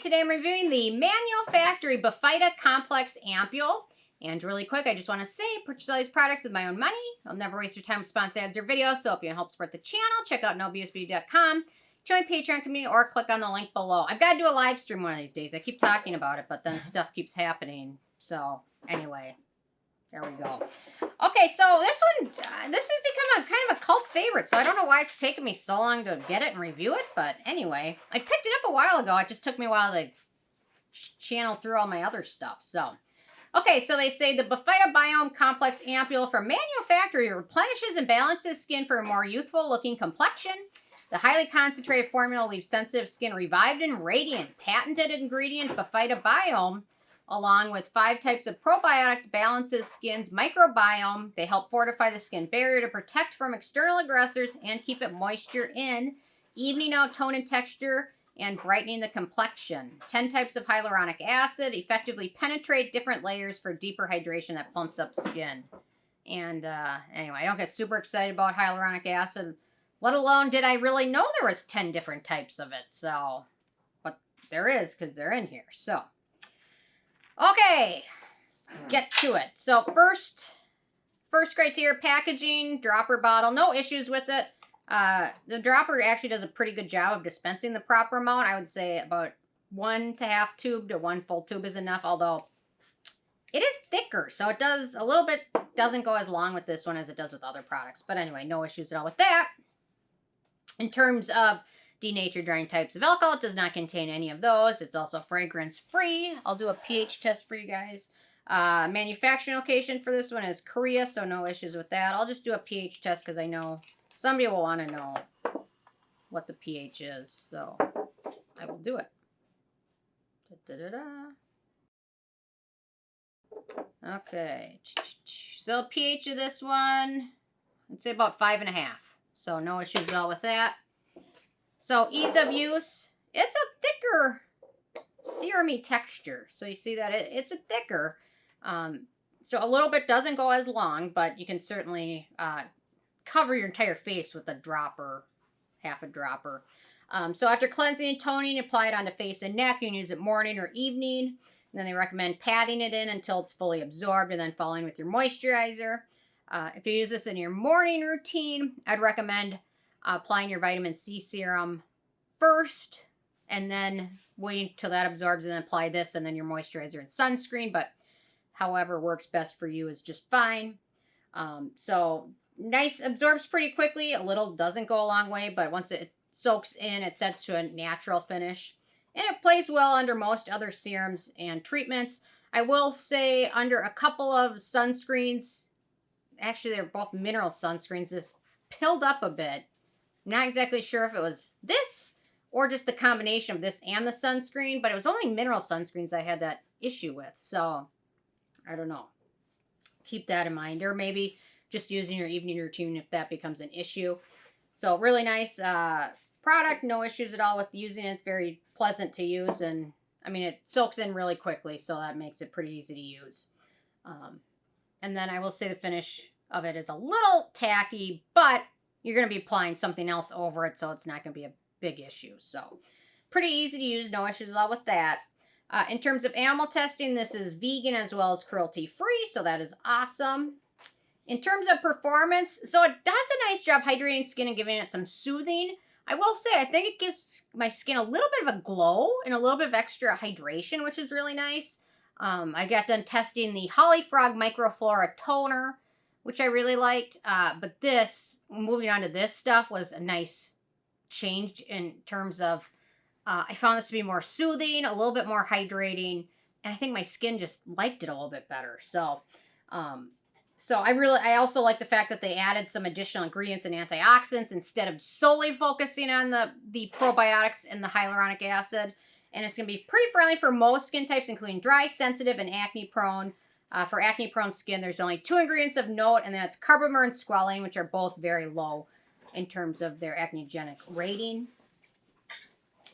today I'm reviewing the Manyo Factory Bifida Complex Ampoule. And really quick, I just want to say, purchase all these products with my own money. I'll never waste your time with sponsor ads or videos, so if you want to help support the channel, check out nobusbeauty.com, join Patreon community, or click on the link below. I've got to do a live stream one of these days. I keep talking about it, but then stuff keeps happening. So, anyway, there we go. Okay, so this has become a kind of a cult favorite, so I don't know why it's taken me so long to get it and review it, but anyway, I picked it up a while ago. It just took me a while to channel through all my other stuff, so. Okay, so they say the Bifida Biome Complex Ampoule from Manyo Factory replenishes and balances skin for a more youthful-looking complexion. The highly concentrated formula leaves sensitive skin revived and radiant. Patented ingredient Bifida Biome, along with 5 types of probiotics, balances skin's microbiome. They help fortify the skin barrier to protect from external aggressors and keep it moisture in, evening out tone and texture, and brightening the complexion. 10 types of hyaluronic acid effectively penetrate different layers for deeper hydration that plumps up skin. And anyway, I don't get super excited about hyaluronic acid, let alone did I really know there was 10 different types of it. So, but there is because they're in here. So, okay, let's get to it. So first criteria, packaging, dropper bottle, no issues with it. The dropper actually does a pretty good job of dispensing the proper amount. I would say about 1½ tube to 1 full tube is enough, although it is thicker, so it does a little bit, doesn't go as long with this one as it does with other products. But anyway, no issues at all with that. In terms of denatured drying types of alcohol, it does not contain any of those. It's also fragrance-free. I'll do a pH test for you guys. Manufacturing location for this one is Korea, so no issues with that. I'll just do a pH test because I know somebody will want to know what the pH is, so I will do it. Okay, so pH of this one, I'd say about 5.5. So no issues at all with that. So ease of use, it's a thicker serumy texture. So you see that it's a thicker. So a little bit doesn't go as long, but you can certainly cover your entire face with a dropper, half a dropper. So after cleansing and toning, apply it onto face and neck. You can use it morning or evening. And then they recommend patting it in until it's fully absorbed and then following with your moisturizer. If you use this in your morning routine, I'd recommend applying your vitamin C serum first and then waiting till that absorbs and then apply this and then your moisturizer and sunscreen. But however works best for you is just fine. So nice, absorbs pretty quickly. A little doesn't go a long way, but once it soaks in, it sets to a natural finish. And it plays well under most other serums and treatments. I will say under a couple of sunscreens, actually they're both mineral sunscreens, this pilled up a bit. Not exactly sure if it was this or just the combination of this and the sunscreen, but it was only mineral sunscreens I had that issue with. So, I don't know. Keep that in mind. Or maybe just using your evening routine if that becomes an issue. So, really nice product. No issues at all with using it. Very pleasant to use. And, I mean, it soaks in really quickly, so that makes it pretty easy to use. And then I will say the finish of it is a little tacky, but you're going to be applying something else over it, so it's not going to be a big issue. So, pretty easy to use. No issues at all with that. In terms of animal testing, this is vegan as well as cruelty-free, so that is awesome. In terms of performance, so it does a nice job hydrating skin and giving it some soothing. I will say, I think it gives my skin a little bit of a glow and a little bit of extra hydration, which is really nice. I got done testing the Holly Frog Microflora Toner, which I really liked. But this, moving on to this stuff, was a nice change in terms of, I found this to be more soothing, a little bit more hydrating, and I think my skin just liked it a little bit better. So, I also like the fact that they added some additional ingredients and antioxidants instead of solely focusing on the probiotics and the hyaluronic acid. And it's going to be pretty friendly for most skin types, including dry, sensitive, and acne-prone. For acne-prone skin, there's only 2 ingredients of note, and that's carbomer and squalane, which are both very low in terms of their acnegenic rating.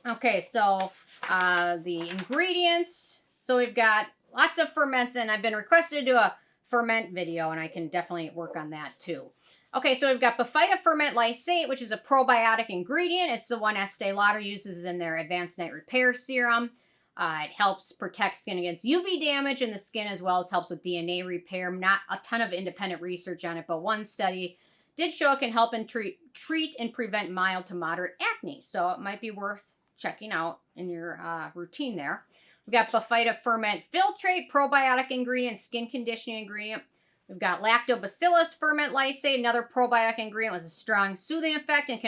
Okay, so the ingredients. So we've got lots of ferments, and I've been requested to do a ferment video, and I can definitely work on that too. Okay, so we've got Bifida Ferment Lysate, which is a probiotic ingredient. It's the one Estee Lauder uses in their Advanced Night Repair Serum. It helps protect skin against UV damage in the skin, as well as helps with DNA repair. Not a ton of independent research on it, but one study did show it can help and treat and prevent mild to moderate acne. So it might be worth checking out in your routine there. We've got Bifida Ferment Filtrate, probiotic ingredient, skin conditioning ingredient. We've got Lactobacillus Ferment Lysate, another probiotic ingredient with a strong soothing effect, and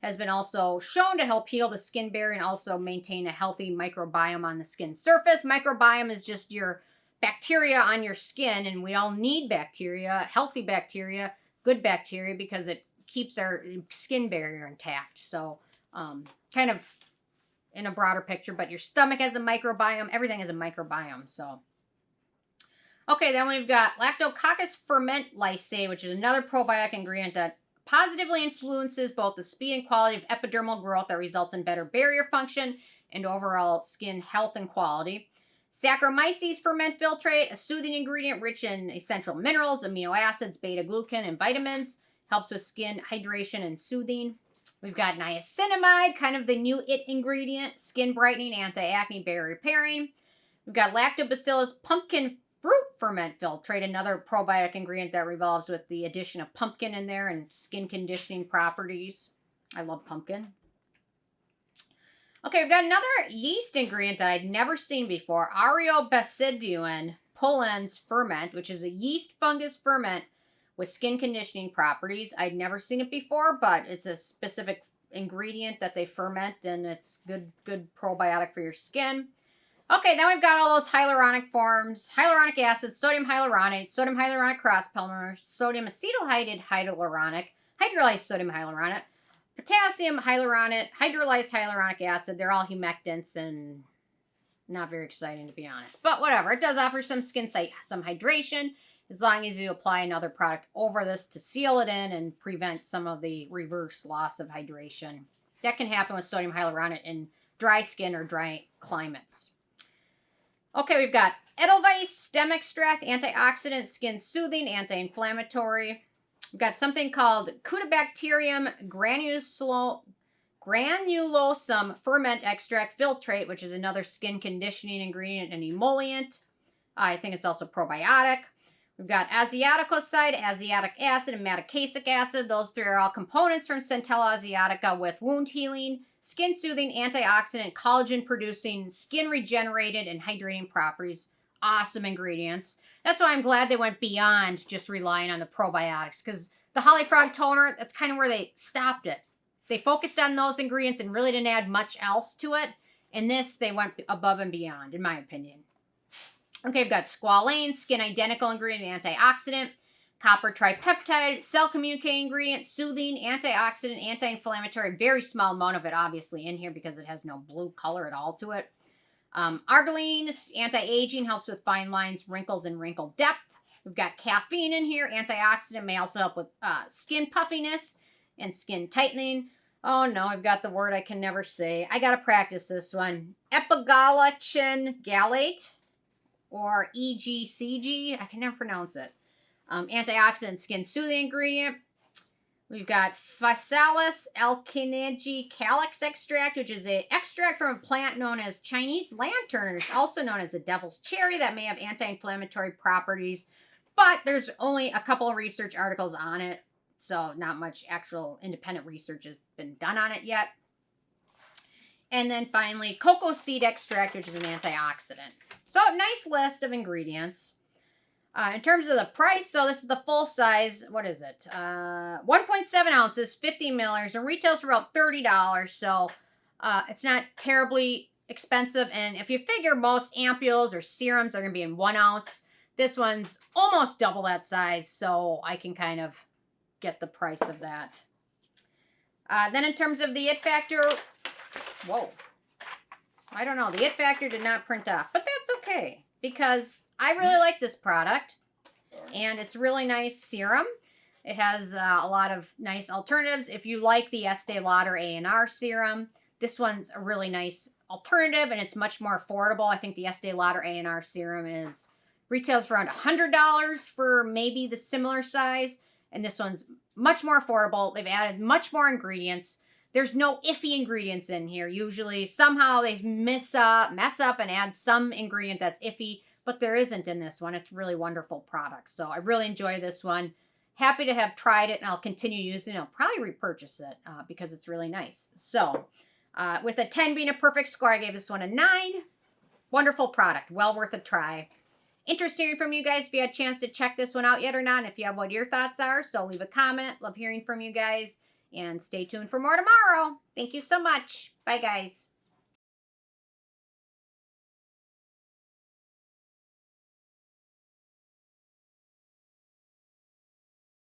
has been also shown to help heal the skin barrier and also maintain a healthy microbiome on the skin surface. Microbiome is just your bacteria on your skin, and we all need bacteria, healthy bacteria, good bacteria, because it keeps our skin barrier intact. So kind of in a broader picture, but your stomach has a microbiome, everything has a microbiome. So okay, then we've got Lactococcus Ferment Lysate, which is another probiotic ingredient that positively influences both the speed and quality of epidermal growth that results in better barrier function and overall skin health and quality. Saccharomyces Ferment Filtrate, a soothing ingredient rich in essential minerals, amino acids, beta-glucan, and vitamins. Helps with skin hydration and soothing. We've got niacinamide, kind of the new it ingredient, skin brightening, anti-acne, barrier repairing. We've got Lactobacillus Pumpkin Fruit Ferment Filtrate, another probiotic ingredient that revolves with the addition of pumpkin in there and skin conditioning properties. I love pumpkin. Okay, we've got another yeast ingredient that I'd never seen before, Aureobasidium Pullulans Ferment, which is a yeast fungus ferment with skin conditioning properties. I'd never seen it before, but it's a specific ingredient that they ferment, and it's good probiotic for your skin. Okay, then we've got all those hyaluronic forms, hyaluronic acid, sodium hyaluronate, sodium hyaluronic crosspolymer, sodium acetylated hyaluronic, hydrolyzed sodium hyaluronate, potassium hyaluronate, hydrolyzed hyaluronic acid. They're all humectants and not very exciting, to be honest. But whatever, it does offer some skin some hydration, as long as you apply another product over this to seal it in and prevent some of the reverse loss of hydration. That can happen with sodium hyaluronate in dry skin or dry climates. Okay, we've got Edelweiss stem extract, antioxidant, skin soothing, anti-inflammatory. We've got something called Cutibacterium granulosum ferment extract filtrate, which is another skin conditioning ingredient and emollient. I think it's also probiotic. We've got Asiaticoside, Asiatic acid, and Madecassic acid. Those three are all components from Centella asiatica with wound healing, skin soothing, antioxidant, collagen producing, skin regenerated, and hydrating properties. Awesome ingredients. That's why I'm glad they went beyond just relying on the probiotics, because the Holly Frog toner, that's kind of where they stopped it. They focused on those ingredients and really didn't add much else to it. In this, they went above and beyond, in my opinion. Okay, we've got Squalane, skin identical ingredient, antioxidant, copper tripeptide, cell communicating ingredient, soothing, antioxidant, anti-inflammatory. Very small amount of it, obviously, in here because it has no blue color at all to it. Arginine, anti-aging, helps with fine lines, wrinkles, and wrinkle depth. We've got caffeine in here. Antioxidant may also help with skin puffiness and skin tightening. Oh no, I've got the word I can never say. I gotta practice this one. Epigallocin gallate, or EGCG. I can never pronounce it. Antioxidant, skin soothing ingredient. We've got Physalis alkynigi calyx extract, which is an extract from a plant known as Chinese lantern, or also known as the devil's cherry, that may have anti-inflammatory properties, but there's only a couple of research articles on it, so not much actual independent research has been done on it yet. And then finally, cocoa seed extract, which is an antioxidant. So, nice list of ingredients. In terms of the price, so this is the full size, what is it? 1.7 ounces, 50 milliliters, and retails for about $30. So, it's not terribly expensive. And if you figure most ampules or serums are going to be in 1 ounce, this one's almost double that size. So, I can kind of get the price of that. Then in terms of the it factor, whoa. I don't know. The it factor did not print off, but that's okay because I really like this product and it's really nice serum. It has a lot of nice alternatives. If you like the Estee Lauder A&R serum, this one's a really nice alternative and it's much more affordable. I think the Estee Lauder A&R serum retails for around $100 for maybe the similar size, and this one's much more affordable. They've added much more ingredients. There's no iffy ingredients in here. Usually, somehow they mess up and add some ingredient that's iffy, but there isn't in this one. It's a really wonderful product. So I really enjoy this one. Happy to have tried it, and I'll continue using it. I'll probably repurchase it because it's really nice. So with a 10 being a perfect score, I gave this one a 9. Wonderful product. Well worth a try. Interested hearing from you guys if you had a chance to check this one out yet or not, and if you have what your thoughts are. So leave a comment. Love hearing from you guys. And stay tuned for more tomorrow. Thank you so much. Bye, guys.